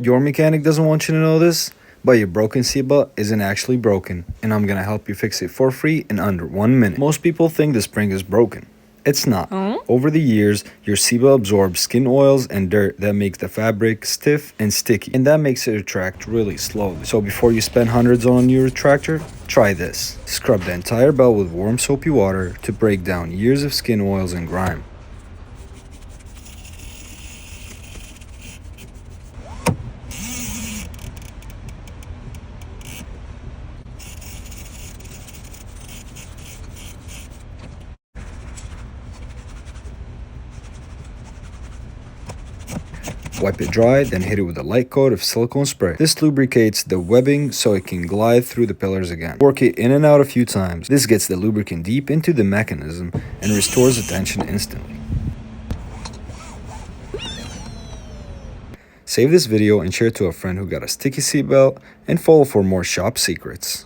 your mechanic doesn't want you to know this, but your broken seatbelt isn't actually broken, and I'm gonna help you fix it for free in under 1 minute. Most people think the spring is broken. It's not. Over the years, your seatbelt absorbs skin oils and dirt that make the fabric stiff and sticky, and that makes it retract really slowly. So before you spend hundreds on a new retractor, try this. Scrub the entire belt with warm soapy water to break down years of skin oils and grime. Wipe it dry, then hit it with a light coat of silicone spray. This lubricates the webbing so it can glide through the pillars again. Work it in and out a few times. This gets the lubricant deep into the mechanism and restores the tension instantly. Save this video and share it to a friend who got a sticky seatbelt, and follow for more shop secrets.